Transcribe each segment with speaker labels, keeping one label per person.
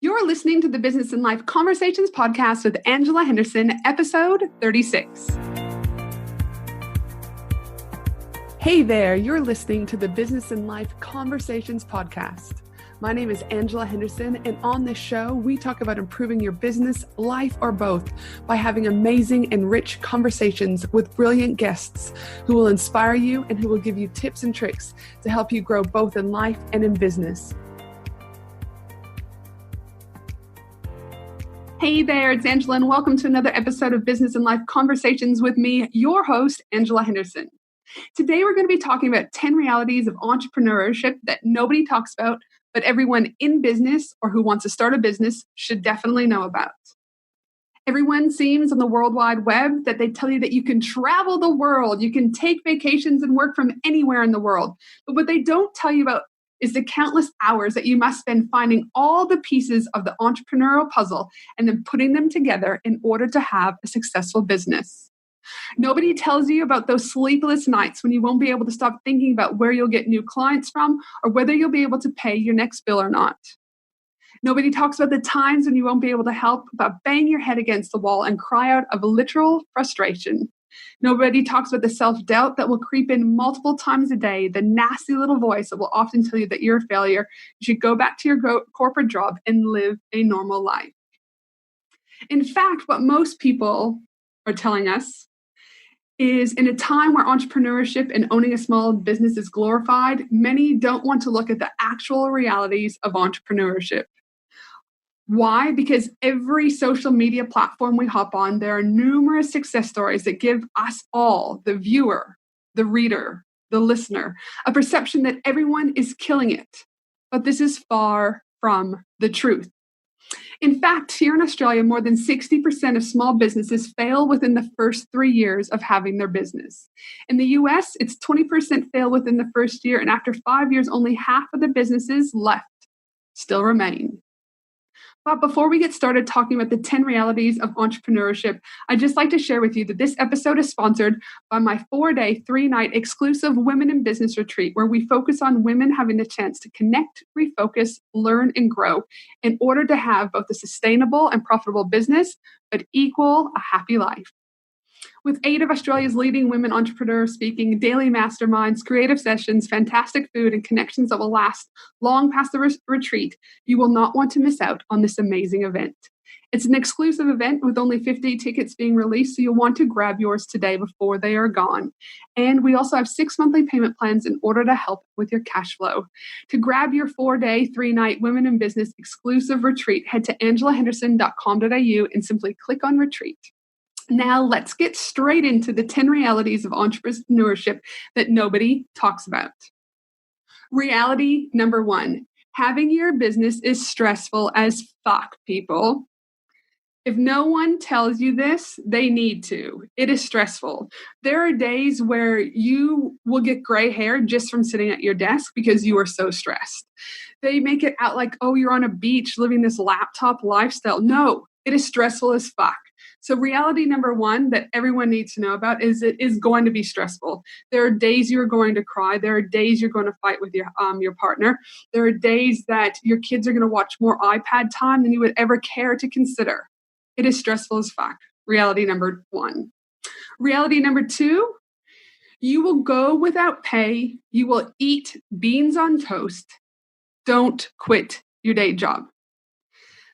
Speaker 1: You're listening to the Business and Life Conversations podcast with Angela Henderson, episode 36. Hey there, you're listening to the Business and Life Conversations podcast. My name is Angela Henderson, and on this show, we talk about improving your business, life, or both by having amazing and rich conversations with brilliant guests who will inspire you and who will give you tips and tricks to help you grow both in life and in business. Hey there, it's Angela, and welcome to another episode of Business and Life Conversations with me, your host, Angela Henderson. Today, we're going to be talking about 10 realities of entrepreneurship that nobody talks about, but everyone in business or who wants to start a business should definitely know about. Everyone seems on the World Wide Web that they tell you that you can travel the world, you can take vacations and work from anywhere in the world. But what they don't tell you about is the countless hours that you must spend finding all the pieces of the entrepreneurial puzzle and then putting them together in order to have a successful business. Nobody tells you about those sleepless nights when you won't be able to stop thinking about where you'll get new clients from or whether you'll be able to pay your next bill or not. Nobody talks about the times when you won't be able to help but bang your head against the wall and cry out of literal frustration. Nobody talks about the self-doubt that will creep in multiple times a day, the nasty little voice that will often tell you that you're a failure. You should go back to your corporate job and live a normal life. In fact, what most people are telling us is in a time where entrepreneurship and owning a small business is glorified, many don't want to look at the actual realities of entrepreneurship. Why? Because every social media platform we hop on, there are numerous success stories that give us all, the viewer, the reader, the listener, a perception that everyone is killing it. But this is far from the truth. In fact, here in Australia, more than 60% of small businesses fail within the first 3 years of having their business. In the US, it's 20% fail within the first year, and after 5 years, only half of the businesses left still remain. But before we get started talking about the 10 realities of entrepreneurship, I'd just like to share with you that this episode is sponsored by my 4-day, 3-night exclusive Women in Business retreat, where we focus on women having the chance to connect, refocus, learn, and grow in order to have both a sustainable and profitable business, but equal a happy life. With 8 of Australia's leading women entrepreneurs speaking, daily masterminds, creative sessions, fantastic food, and connections that will last long past the retreat, you will not want to miss out on this amazing event. It's an exclusive event with only 50 tickets being released, so you'll want to grab yours today before they are gone. And we also have 6 monthly payment plans in order to help with your cash flow. To grab your 4-day, 3-night Women in Business exclusive retreat, head to angelahenderson.com.au and simply click on retreat. Now, let's get straight into the 10 realities of entrepreneurship that nobody talks about. Reality number 1, having your business is stressful as fuck, people. If no one tells you this, they need to. It is stressful. There are days where you will get gray hair just from sitting at your desk because you are so stressed. They make it out like, oh, you're on a beach living this laptop lifestyle. No, it is stressful as fuck. So reality number 1 that everyone needs to know about is it is going to be stressful. There are days you're going to cry. There are days you're going to fight with your partner. There are days that your kids are going to watch more iPad time than you would ever care to consider. It is stressful as fuck. Reality number 1. Reality number 2, you will go without pay. You will eat beans on toast. Don't quit your day job.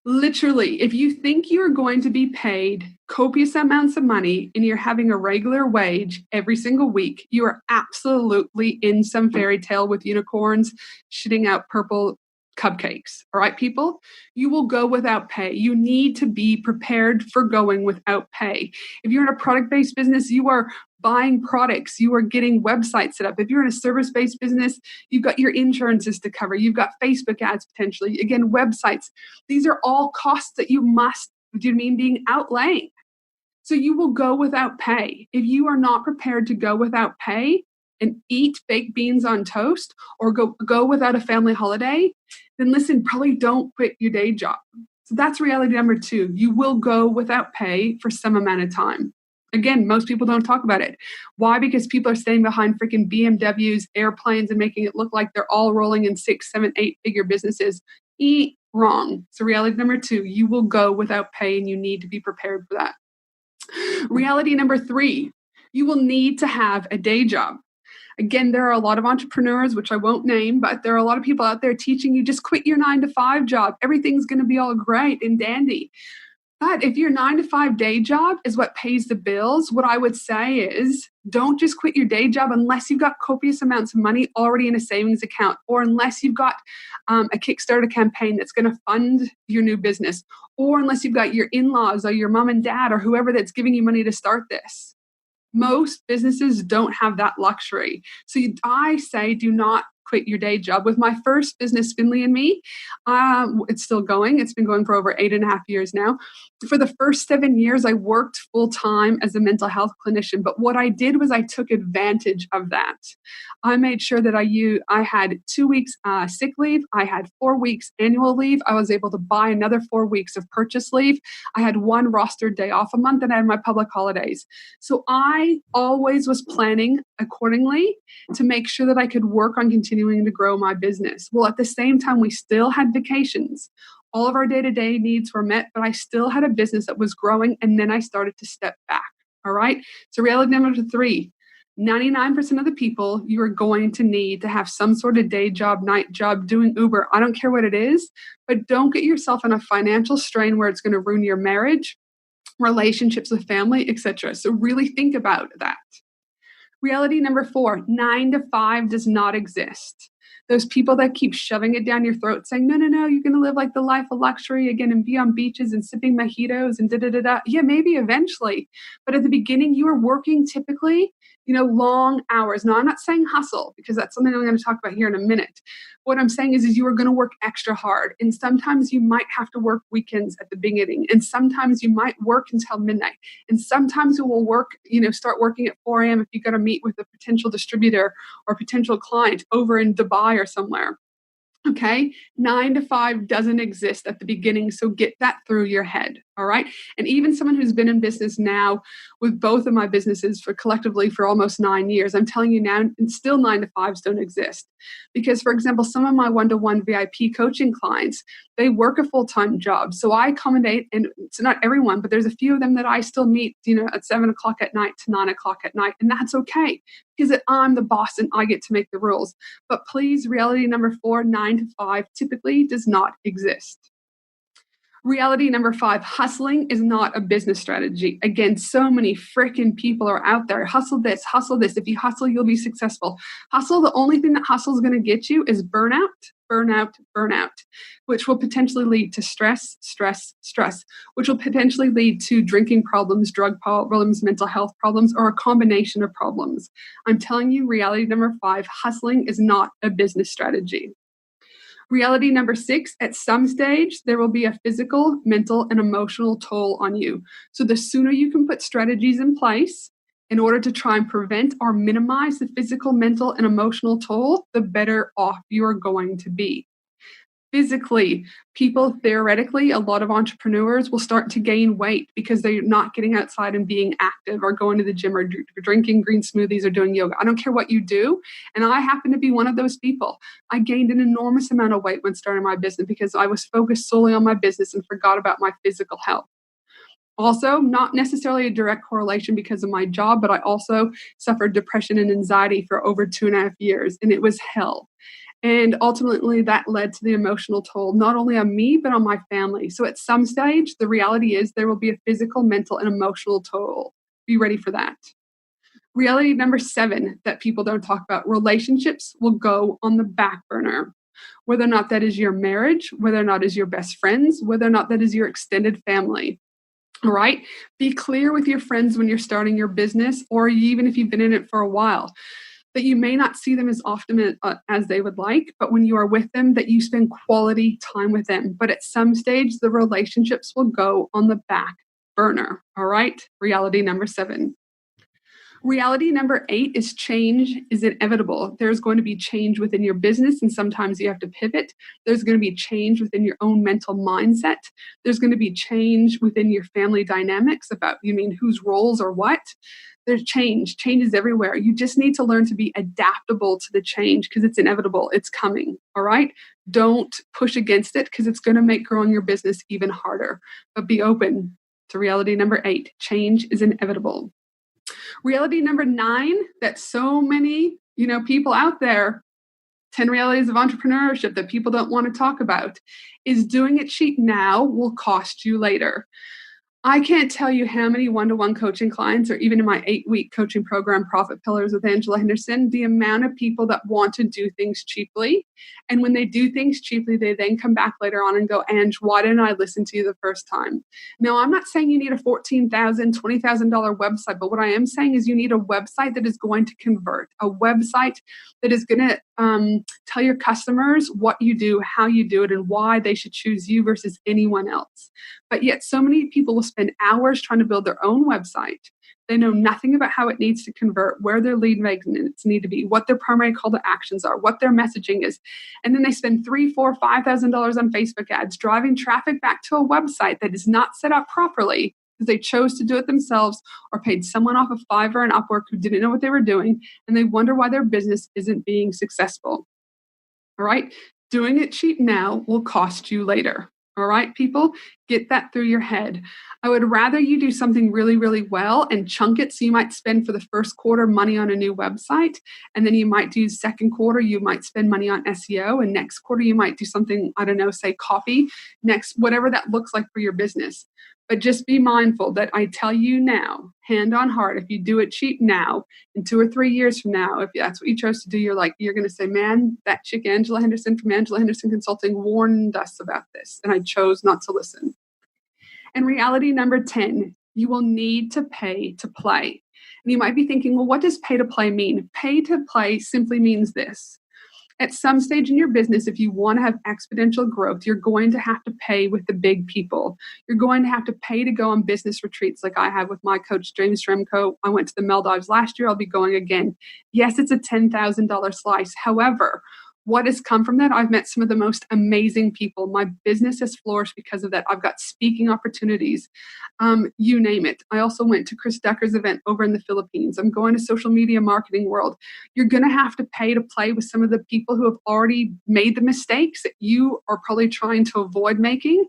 Speaker 1: Literally, if you think you're going to be paid copious amounts of money and you're having a regular wage every single week, you are absolutely in some fairy tale with unicorns shitting out purple cupcakes. All right, people? You will go without pay. You need to be prepared for going without pay. If you're in a product-based business, you are buying products, you are getting websites set up. If you're in a service-based business, you've got your insurances to cover. You've got Facebook ads potentially. Again, websites. These are all costs that you must, being outlaying. So you will go without pay. If you are not prepared to go without pay and eat baked beans on toast or go without a family holiday, then listen, probably don't quit your day job. So that's reality number 2. You will go without pay for some amount of time. Again, most people don't talk about it. Why? Because people are staying behind freaking BMWs, airplanes, and making it look like they're all rolling in 6, 7, 8-figure businesses. Wrong. So reality number 2, you will go without pay and you need to be prepared for that. Reality number 3, you will need to have a day job. Again, there are a lot of entrepreneurs, which I won't name, but there are a lot of people out there teaching you just quit your 9-to-5 job. Everything's going to be all great and dandy. But if your 9-to-5 day job is what pays the bills, what I would say is don't just quit your day job unless you've got copious amounts of money already in a savings account, or unless you've got a Kickstarter campaign that's going to fund your new business, or unless you've got your in-laws or your mom and dad or whoever that's giving you money to start this. Most businesses don't have that luxury. So I say do not quit your day job. With my first business, Finley and Me, it's still going. It's been going for over 8.5 years now. For the first 7 years, I worked full-time as a mental health clinician. But what I did was I took advantage of that. I made sure that I had 2 weeks sick leave. I had 4 weeks annual leave. I was able to buy another 4 weeks of purchase leave. I had one rostered day off a month, and I had my public holidays. So I always was planning accordingly to make sure that I could work on continuing to grow my business. Well, at the same time, we still had vacations. All of our day-to-day needs were met, but I still had a business that was growing, and then I started to step back. All right? So reality number 3, 99% of the people you are going to need to have some sort of day job, night job, doing Uber. I don't care what it is, but don't get yourself in a financial strain where it's going to ruin your marriage, relationships with family, etc. So really think about that. Reality number 4, 9-to-5 does not exist. Those people that keep shoving it down your throat saying, no, you're going to live like the life of luxury again and be on beaches and sipping mojitos and da-da-da-da. Yeah, maybe eventually. But at the beginning, you are working typically, long hours. Now, I'm not saying hustle because that's something I'm going to talk about here in a minute. What I'm saying is you are going to work extra hard. And sometimes you might have to work weekends at the beginning. And sometimes you might work until midnight. And sometimes you will work, start working at 4 a.m. if you got to meet with a potential distributor or potential client over in Dubai or somewhere. Okay, 9-to-5 doesn't exist at the beginning, so get that through your head, all right? And even someone who's been in business now with both of my businesses collectively for almost 9 years, I'm telling you now, and still 9-to-5s don't exist. Because, for example, some of my one-to-one VIP coaching clients, they work a full-time job. So I accommodate, and it's not everyone, but there's a few of them that I still meet, at 7 o'clock at night to 9 o'clock at night, and that's okay. Because I'm the boss and I get to make the rules. But please, reality number 4, 9-to-5 typically does not exist. Reality number 5, hustling is not a business strategy. Again, so many freaking people are out there. Hustle this, hustle this. If you hustle, you'll be successful. Hustle, the only thing that hustle is going to get you is burnout, which will potentially lead to stress, which will potentially lead to drinking problems, drug problems, mental health problems, or a combination of problems. I'm telling you, reality number 5, hustling is not a business strategy. Reality number 6, at some stage, there will be a physical, mental, and emotional toll on you. So the sooner you can put strategies in place in order to try and prevent or minimize the physical, mental, and emotional toll, the better off you are going to be. Physically, people theoretically, a lot of entrepreneurs will start to gain weight because they're not getting outside and being active or going to the gym or drinking green smoothies or doing yoga. I don't care what you do. And I happen to be one of those people. I gained an enormous amount of weight when starting my business because I was focused solely on my business and forgot about my physical health. Also, not necessarily a direct correlation because of my job, but I also suffered depression and anxiety for over 2.5 years, and it was hell. And ultimately, that led to the emotional toll, not only on me, but on my family. So at some stage, the reality is there will be a physical, mental, and emotional toll. Be ready for that. Reality number 7 that people don't talk about, relationships will go on the back burner. Whether or not that is your marriage, whether or not is your best friends, whether or not that is your extended family. All right? Be clear with your friends when you're starting your business, or even if you've been in it for a while, that you may not see them as often as they would like, but when you are with them, that you spend quality time with them. But at some stage, the relationships will go on the back burner. All right? Reality number 7. Reality number 8 is change is inevitable. There's going to be change within your business, and sometimes you have to pivot. There's going to be change within your own mental mindset. There's going to be change within your family dynamics about, whose roles are what. There's change. Change is everywhere. You just need to learn to be adaptable to the change because it's inevitable. It's coming. All right. Don't push against it because it's going to make growing your business even harder. But be open to reality number 8. Change is inevitable. Reality number 9 that so many, people out there, 10 realities of entrepreneurship that people don't want to talk about, is doing it cheap now will cost you later. I can't tell you how many one-to-one coaching clients, or even in my 8-week coaching program, Profit Pillars with Angela Henderson, the amount of people that want to do things cheaply. And when they do things cheaply, they then come back later on and go, Ange, why didn't I listen to you the first time? No, I'm not saying you need a $14,000, $20,000 website, but what I am saying is you need a website that is going to convert, a website that is going to tell your customers what you do, how you do it, and why they should choose you versus anyone else. But yet so many people will spend hours trying to build their own website. They know nothing about how it needs to convert, where their lead magnets need to be, what their primary call to actions are, what their messaging is. And then they spend $3,000, $4,000, $5,000 on Facebook ads, driving traffic back to a website that is not set up properly because they chose to do it themselves or paid someone off of Fiverr and Upwork who didn't know what they were doing. And they wonder why their business isn't being successful. All right. Doing it cheap now will cost you later. All right, people, get that through your head. I would rather you do something really, really well and chunk it. So you might spend for the first quarter money on a new website. And then you might do second quarter, you might spend money on SEO. And next quarter, you might do something, I don't know, say coffee. Next, whatever that looks like for your business. But just be mindful that I tell you now, hand on heart, if you do it cheap now, in 2 or 3 years from now, if that's what you chose to do, you're going to say, man, that chick Angela Henderson from Angela Henderson Consulting warned us about this, and I chose not to listen. And reality number 10, you will need to pay to play. And you might be thinking, well, what does pay to play mean? Pay to play simply means this. At some stage in your business, if you want to have exponential growth, you're going to have to pay with the big people. You're going to have to pay to go on business retreats like I have with my coach, James Remco. I went to the Maldives last year. I'll be going again. Yes, it's a $10,000 slice. However, what has come from that? I've met some of the most amazing people. My business has flourished because of that. I've got speaking opportunities, you name it. I also went to Chris Ducker's event over in the Philippines. I'm going to social media marketing world. You're going to have to pay to play with some of the people who have already made the mistakes that you are probably trying to avoid making.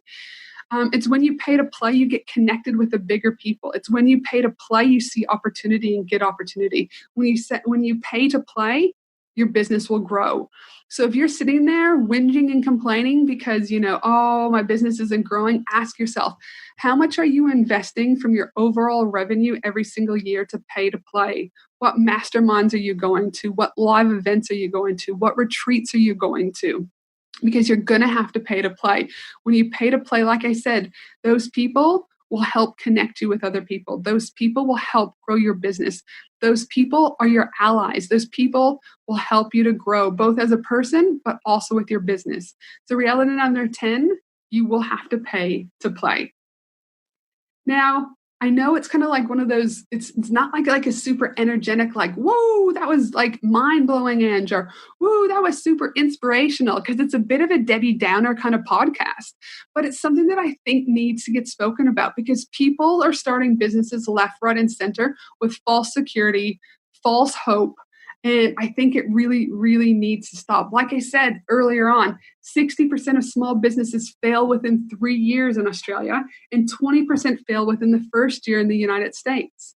Speaker 1: It's when you pay to play, you get connected with the bigger people. It's when you pay to play, you see opportunity and get opportunity. When you pay to play, your business will grow. So if you're sitting there whinging and complaining because, oh, my business isn't growing, ask yourself, how much are you investing from your overall revenue every single year to pay to play? What masterminds are you going to? What live events are you going to? What retreats are you going to? Because you're going to have to pay to play. When you pay to play, like I said, those people will help connect you with other people. Those people will help grow your business. Those people are your allies. Those people will help you to grow both as a person, but also with your business. So reality number 10, you will have to pay to play. Now, I know it's kind of like one of those, it's not like a super energetic, like, whoa, that was like mind-blowing, Ange, or whoa, that was super inspirational, because it's a bit of a Debbie Downer kind of podcast. But it's something that I think needs to get spoken about because people are starting businesses left, right, and center with false security, false hope. And I think it really, really needs to stop. Like I said earlier on, 60% of small businesses fail within 3 years in Australia, and 20% fail within the first year in the United States.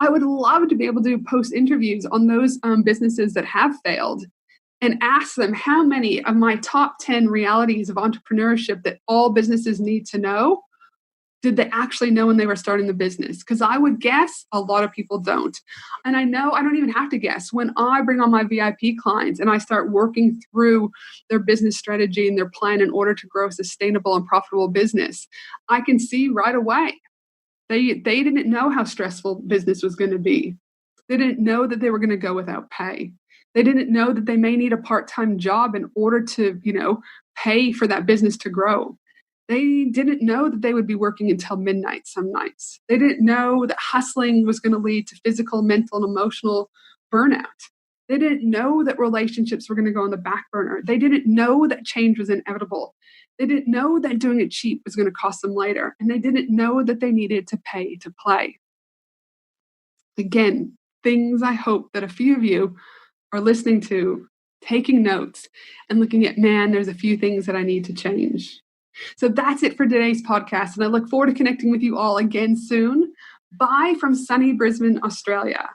Speaker 1: I would love to be able to post interviews on those businesses that have failed and ask them how many of my top 10 realities of entrepreneurship that all businesses need to know did they actually know when they were starting the business? Because I would guess a lot of people don't. And I know I don't even have to guess. When I bring on my VIP clients and I start working through their business strategy and their plan in order to grow a sustainable and profitable business, I can see right away they didn't know how stressful business was going to be. They didn't know that they were going to go without pay. They didn't know that they may need a part-time job in order to, pay for that business to grow. They didn't know that they would be working until midnight some nights. They didn't know that hustling was going to lead to physical, mental, and emotional burnout. They didn't know that relationships were going to go on the back burner. They didn't know that change was inevitable. They didn't know that doing it cheap was going to cost them later. And they didn't know that they needed to pay to play. Again, things I hope that a few of you are listening to, taking notes, and looking at, man, there's a few things that I need to change. So that's it for today's podcast, and I look forward to connecting with you all again soon. Bye from sunny Brisbane, Australia.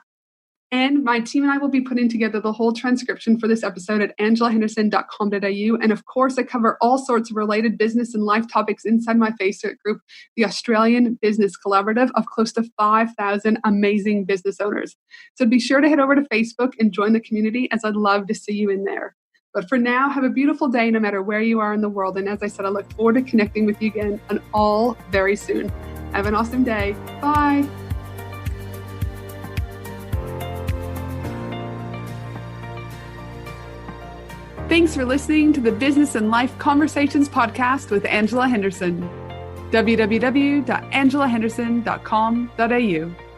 Speaker 1: And my team and I will be putting together the whole transcription for this episode at angelahenderson.com.au. And of course, I cover all sorts of related business and life topics inside my Facebook group, the Australian Business Collaborative of close to 5,000 amazing business owners. So be sure to head over to Facebook and join the community, as I'd love to see you in there. But for now, have a beautiful day no matter where you are in the world. And as I said, I look forward to connecting with you again and all very soon. Have an awesome day. Bye. Thanks for listening to the Business and Life Conversations podcast with Angela Henderson. www.angelahenderson.com.au